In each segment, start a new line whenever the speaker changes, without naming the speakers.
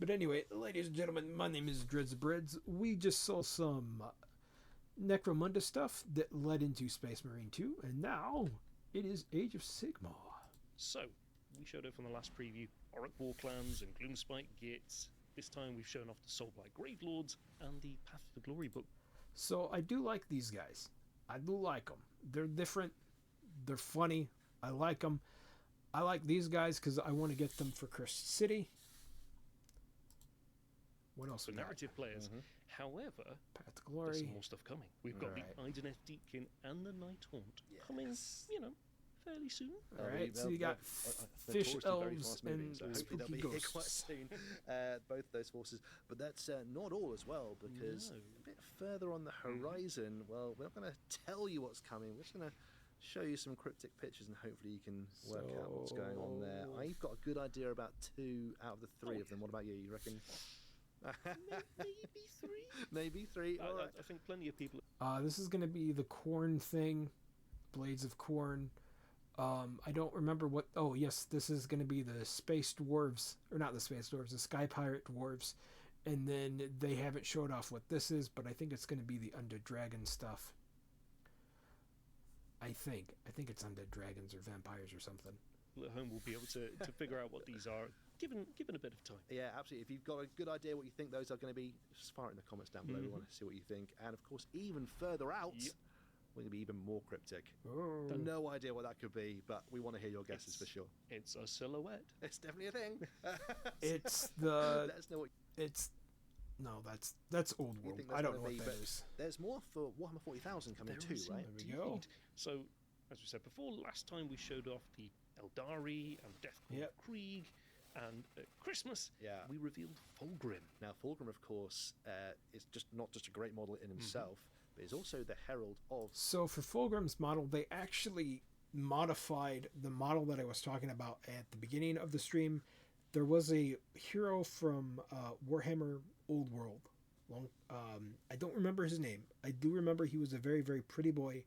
But anyway, ladies and gentlemen, my name is Dreadsbrids. We just saw some Necromunda stuff that led into Space Marine 2, and now it is Age of Sigmar.
So, we showed off on the last preview Auric War Clans and Gloomspite Gits. This time we've shown off the Soulblight Gravelords and the Path to Glory book.
So I do like these guys. I do like them. They're different. They're funny. I like them. I like these guys because I want to get them for Cursed City. What else?
For narrative players. However,
Path to Glory.
there's some more stuff coming. We've got the Ideneth Deepkin and the Nighthaunt coming, fairly soon.
Alright, so you got fish elves and
so hopefully they'll be here quite soon. Both those forces, but that's not all as well, because a bit further on the horizon, well, we're not going to tell you what's coming. We're just going to show you some cryptic pictures, and hopefully you can work out what's going on there. I've got a good idea about 2 out of the 3 of them. What about you? You reckon?
Maybe 3.
Maybe 3. All right.
I think plenty of people.
This is going to be the corn thing, Blades of Corn. I don't remember what. Oh yes, this is going to be the Space Dwarves, or not the Space Dwarves, the Sky Pirate Dwarves, and then they haven't showed off what this is, but I think it's going to be the Undead Dragon stuff. I think it's Undead Dragons or vampires or something.
At home will be able to figure out what these are, given a bit of time.
Yeah, absolutely. If you've got a good idea what you think those are going to be, just fire it in the comments down below. We want to see what you think. And of course, even further out, we're going to be even more cryptic.
Oh.
No idea what that could be, but we want to hear your guesses for sure.
It's a silhouette.
It's definitely a thing.
It's the.
Let us know what.
It's. No, that's Old World. I don't know what that is.
There's more for Warhammer 40,000 coming too, right?
There we go.
So, as we said before, last time we showed off the Eldari and Deathcore Krieg, and at Christmas we revealed Fulgrim.
Now, Fulgrim, of course, is not just a great model in himself, but is also the herald of.
So for Fulgrim's model, they actually modified the model that I was talking about at the beginning of the stream. There was a hero from Warhammer Old World. I don't remember his name. I do remember he was a very, very pretty boy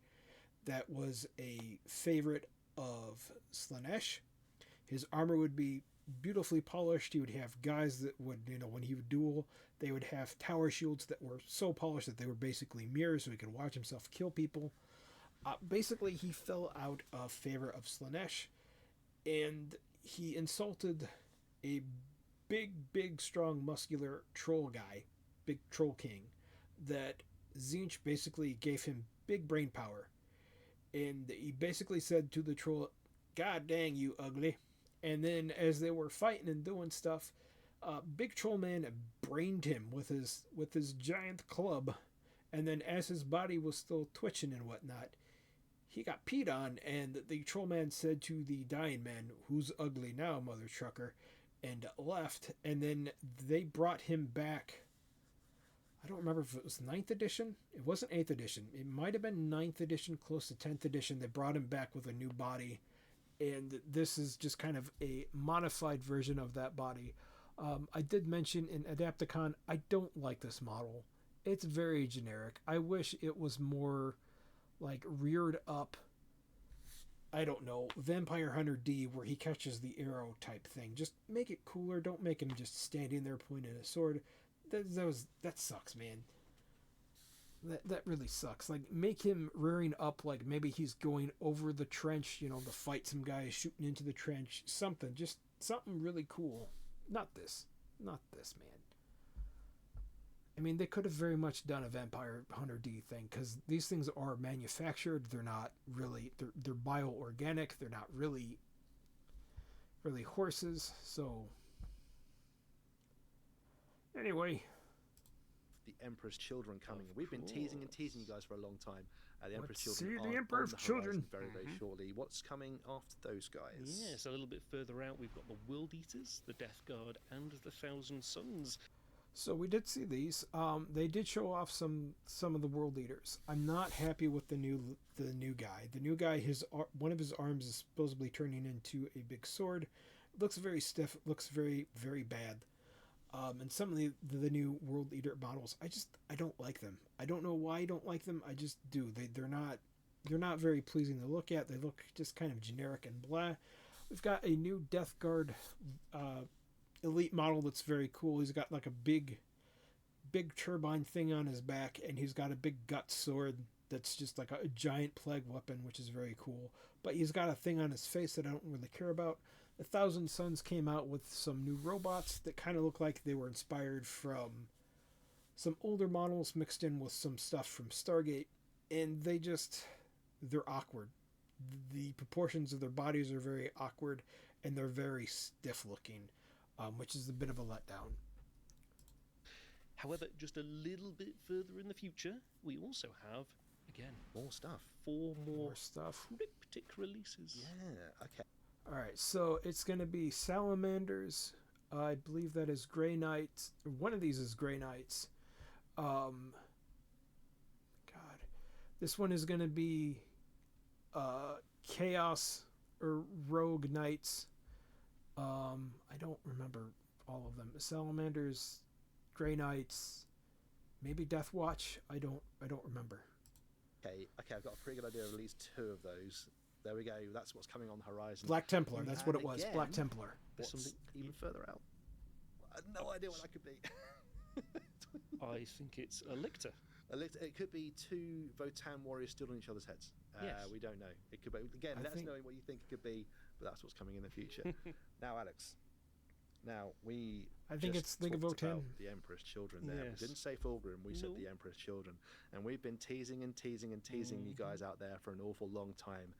that was a favorite of Slaanesh. His armor would be beautifully polished. He would have guys that would, when he would duel, they would have tower shields that were so polished that they were basically mirrors so he could watch himself kill people. Basically, he fell out of favor of Slaanesh, and he insulted a big, strong, muscular troll guy, big troll king, that Tzeentch basically gave him big brain power. And he basically said to the troll, "God dang you, ugly." And then as they were fighting and doing stuff, Big Troll Man brained him with his giant club. And then as his body was still twitching and whatnot, he got peed on, and the Troll Man said to the dying man, "Who's ugly now, mother trucker?" and left. And then they brought him back. I don't remember if it was 9th edition. It wasn't 8th edition. It might have been 9th edition, close to 10th edition. They brought him back with a new body. And this is just kind of a modified version of that body. I did mention in Adapticon, I don't like this model. It's very generic. I wish it was more like reared up, I don't know, Vampire Hunter D, where he catches the arrow type thing. Just make it cooler. Don't make him just standing there pointing a sword. That sucks, man. That really sucks. Like, make him rearing up like maybe he's going over the trench, to fight some guys shooting into the trench. Something. Just something really cool. Not this, man. I mean, they could have very much done a Vampire Hunter D thing, because these things are manufactured. They're not really, they're bioorganic. They're not really horses. So, anyway.
The Emperor's Children coming. We've been teasing you guys for a long time. The Emperor's Children.
See the Emperor's Children
very, very shortly. What's coming after those guys?
Yes, a little bit further out, we've got the World Eaters, the Death Guard, and the Thousand Sons.
So we did see these. They did show off some of the World Eaters. I'm not happy with the new guy. The new guy, one of his arms is supposedly turning into a big sword. It looks very stiff. It looks very, very bad. And some of the new World Eater models, I don't like them. I don't know why I don't like them. I just do. They're not very pleasing to look at. They look just kind of generic and blah. We've got a new Death Guard elite model that's very cool. He's got like a big turbine thing on his back, and he's got a big gut sword that's just like a giant plague weapon, which is very cool. But he's got a thing on his face that I don't really care about. The Thousand Suns came out with some new robots that kind of look like they were inspired from some older models mixed in with some stuff from Stargate, and they're awkward. The proportions of their bodies are very awkward, and they're very stiff looking, which is a bit of a letdown.
However, just a little bit further in the future, we also have, again,
More stuff.
4 more
Stuff.
cryptic releases.
Yeah, okay.
All right, so it's going to be Salamanders. I believe that is Grey Knights. One of these is Grey Knights. God, this one is going to be Chaos or Rogue Knights. I don't remember all of them. Salamanders, Grey Knights, maybe Death Watch. I don't remember.
Okay, I've got a pretty good idea of at least 2 of those. There we go. That's what's coming on the horizon.
Black Templar. That's what
And
it was.
again,
Black Templar.
What's
Something
even further out? I have no idea what that could be.
I think it's a Lictor.
It could be 2 Votan warriors stood on each other's heads.
Yes.
We don't know. It could be. Again, let us know what you think it could be, but that's what's coming in the future. Now, Alex.
I think it's Think of
talked
Votan.
about the Emperor's Children there.
Yes.
We didn't say Fulgrim, we said
No.
the Emperor's Children. And we've been teasing you guys out there for an awful long time.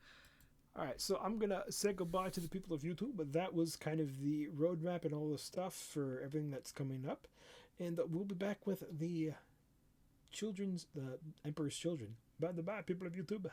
All right, so I'm going to say goodbye to the people of YouTube, but that was kind of the roadmap and all the stuff for everything that's coming up. And we'll be back with the Emperor's Children. Bye, people of YouTube. Bye.